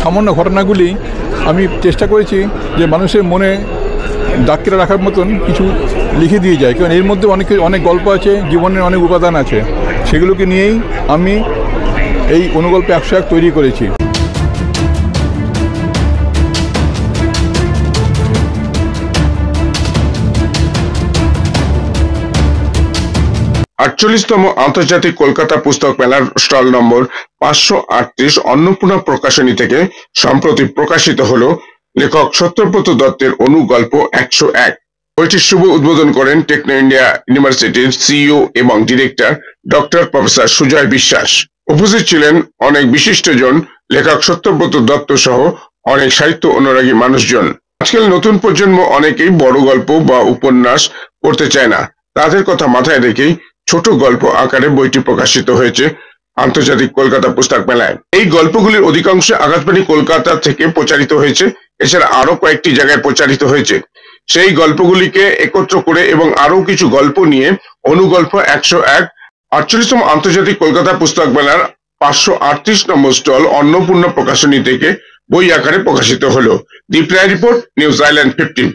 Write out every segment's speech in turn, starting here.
সামান্য ঘটনাগুলি আমি চেষ্টা করেছি যে মানুষের মনে দাগ কেটে রাখার মতন কিছু লিখে দিয়ে যায়, কারণ এর মধ্যে অনেক গল্প আছে, জীবনের অনেক উপাদান আছে, সেগুলোকে নিয়েই আমি এই অনুগল্প 101 তৈরি করেছি। 48তম আন্তর্জাতিক কলকাতা পুস্তক মেলার স্টল নম্বর 538 অন্নপূর্ণা প্রকাশনী থেকে সম্প্রতি প্রকাশিত হলো লেখক সত্যব্রত দত্তের অনুগল্প 101। বইটির শুভ উদ্বোধন করেন টেকনো ইন্ডিয়া ইউনিভার্সিটির সিইও এবং ডিরেক্টর ডক্টর প্রফেসর সুজয় বিশ্বাস। উপস্থিত ছিলেন অনেক বিশিষ্টজন, লেখক সত্যব্রত দত্ত সহ অনেক সাহিত্য অনুরাগী মানুষজন। আজকাল নতুন প্রজন্ম অনেকেই বড় গল্প বা উপন্যাস পড়তে চায় না, তাদের কথা মাথায় রেখেই ছোট গল্প আকারে বইটি প্রকাশিত হয়েছে আন্তর্জাতিক কলকাতা পুস্তক মেলায়। এই গল্পগুলির অধিকাংশ আকাশবাণী কলকাতা থেকে প্রচারিত হয়েছে, এছাড়া আরো কয়েকটি জায়গায় প্রচারিত হয়েছে। সেই গল্পগুলিকে একত্র করে এবং আরো কিছু গল্প নিয়ে অনুগল্প 101 48তম আন্তর্জাতিক কলকাতা পুস্তক মেলার 538 নম্বর স্টল অন্নপূর্ণা প্রকাশনী থেকে বই আকারে প্রকাশিত হলো। দীপ রায় রিপোর্ট, নিউজ আইল্যান্ড 15।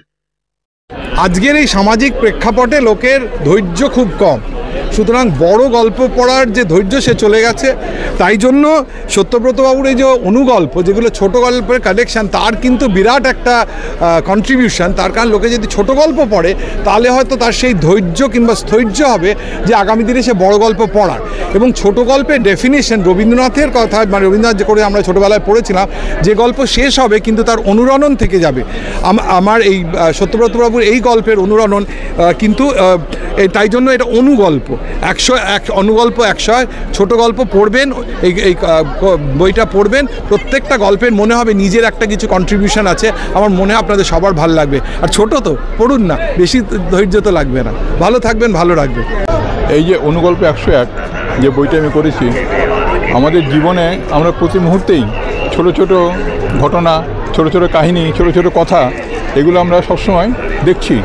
আজকের এই সামাজিক প্রেক্ষাপটে লোকের ধৈর্য খুব কম, সুতরাং বড় গল্প পড়ার যে ধৈর্য সে চলে গেছে। তাই জন্য সত্যব্রতবাবুর এই যে অনুগল্প, যেগুলো ছোট গল্পের কালেকশান, তার কিন্তু বিরাট একটা কন্ট্রিবিউশন। তার কারণ লোকে যদি ছোট গল্প পড়ে তাহলে হয়তো তার সেই ধৈর্য কিংবা স্থৈর্য হবে যে আগামী দিনে সে বড় গল্প পড়ার। এবং ছোট গল্পের ডেফিনেশন রবীন্দ্রনাথের কথা, মানে রবীন্দ্রনাথ যে করে আমরা ছোটোবেলায় পড়েছিলাম, যে গল্প শেষ হবে কিন্তু তার অনুরণন থেকে যাবে। আমার এই সত্যব্রতবাবুর এই গল্পের অনুরণন কিন্তু তাই জন্য এটা অনুগল্প 101, অনুগল্প 101। ছোট গল্প পড়বেন, এই বইটা পড়বেন, প্রত্যেকটা গল্পের মনে হবে নিজের একটা কিছু কন্ট্রিবিউশন আছে। আমার মনে হয় আপনাদের সবার ভালো লাগবে। আর ছোট তো পড়ুন না, বেশি ধৈর্য তো লাগবে না। ভালো থাকবেন, ভালো রাখবেন। এই যে অনুগল্প 101 যে বইটা আমি করেছি, আমাদের জীবনে আমরা প্রতি মুহূর্তেই ছোট ছোট ঘটনা, ছোট ছোট কাহিনী, ছোট ছোট কথা, এগুলো আমরা সবসময় দেখছি,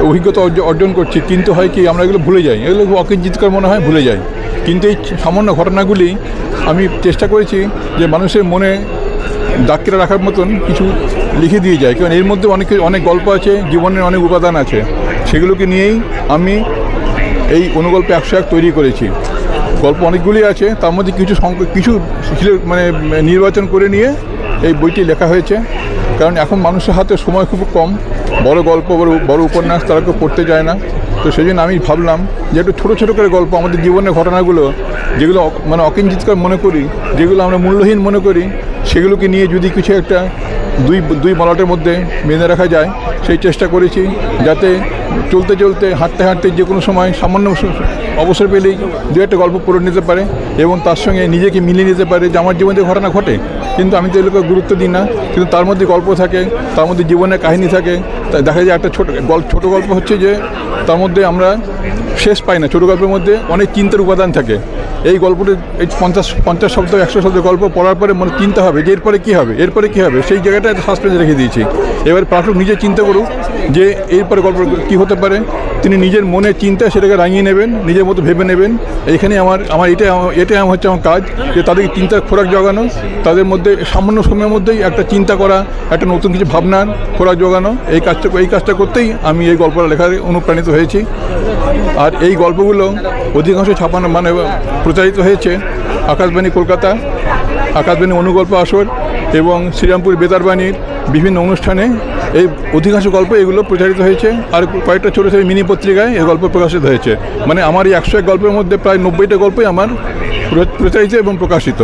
অভিজ্ঞতা অর্জন করছি, কিন্তু হয় কি আমরা এগুলো ভুলে যাই, এগুলো অকিঞ্চিতকর মনে হয়, ভুলে যাই। কিন্তু এই সামান্য ঘটনাগুলি আমি চেষ্টা করেছি যে মানুষের মনে দাগ কেটে রাখার মতন কিছু লিখে দিয়ে যায়, কারণ এর মধ্যে অনেক গল্প আছে, জীবনের অনেক উপাদান আছে, সেগুলোকে নিয়েই আমি এই অনুগল্প 101 তৈরি করেছি। গল্প অনেকগুলি আছে, তার মধ্যে কিছু মানে নির্বাচন করে নিয়ে এই বইটি লেখা হয়েছে। কারণ এখন মানুষের হাতে সময় খুব কম, বড় গল্প বড় উপন্যাস তারা কেউ পড়তে যায় না। তো সেই জন্য আমি ভাবলাম যে একটু ছোটো ছোটো করে গল্প, আমাদের জীবনের ঘটনাগুলো যেগুলো মানে অকিঞ্চিতকর মনে করি, যেগুলো আমরা মূল্যহীন মনে করি, সেগুলোকে নিয়ে যদি কিছু একটা দুই মলাটের মধ্যে বেঁধে রাখা যায়, সেই চেষ্টা করেছি, যাতে চলতে চলতে হাঁটতে হাঁটতে যে কোনো সময় সামান্য অবসর পেলেই দু একটা গল্প পড়ে নিতে পারে এবং তার সঙ্গে নিজেকে মিলিয়ে নিতে পারে যে আমার জীবনে ঘটনা ঘটে, কিন্তু আমি তো এগুলোকে গুরুত্ব দিই না, কিন্তু তার মধ্যে গল্প থাকে, তার মধ্যে জীবনের কাহিনী থাকে। তাই দেখা যায় একটা ছোট গল্প হচ্ছে যে তার মধ্যে আমরা শেষ পাই না, ছোটো গল্পের মধ্যে অনেক চিন্তার উপাদান থাকে। এই গল্পটা এই 50 শব্দ 100 শব্দ গল্প পড়ার পরে মনে চিন্তা হবে যে এরপরে কী হবে, এরপরে কী হবে, সেই জায়গাটা একটা সাসপেন্সে রেখে দিয়েছি। এবার পাঠক নিজে চিন্তা করুক যে এরপরে গল্প কী হতে পারে, তিনি নিজের মনে চিন্তা সেটাকে রাঙিয়ে নেবেন, নিজের মতো ভেবে নেবেন। এইখানে আমার এটাই হচ্ছে আমার কাজ, যে তাদেরকে চিন্তার খোরাক জোগানো, তাদের মধ্যে সামান্য সময়ের মধ্যেই একটা চিন্তা করা, একটা নতুন কিছু ভাবনার খোরাক জোগানো। এই কাজটা করতেই আমি এই গল্পটা লেখার অনুপ্রাণিত হয়েছি। আর এই গল্পগুলো অধিকাংশ ছাপানো মানে প্রচারিত হয়েছে আকাশবাণী কলকাতা, আকাশবাণী অনুগল্প আসর এবং শ্রীরামপুর বেতারবাণীর বিভিন্ন অনুষ্ঠানে এই অধিকাংশ গল্প এগুলো প্রচারিত হয়েছে। আর কয়েকটা ছোটো ছোটো মিনি পত্রিকায় এই গল্প প্রকাশিত হয়েছে। মানে আমার এই 101 গল্পের মধ্যে প্রায় 90টা গল্পই আমার প্রচারিত এবং প্রকাশিত।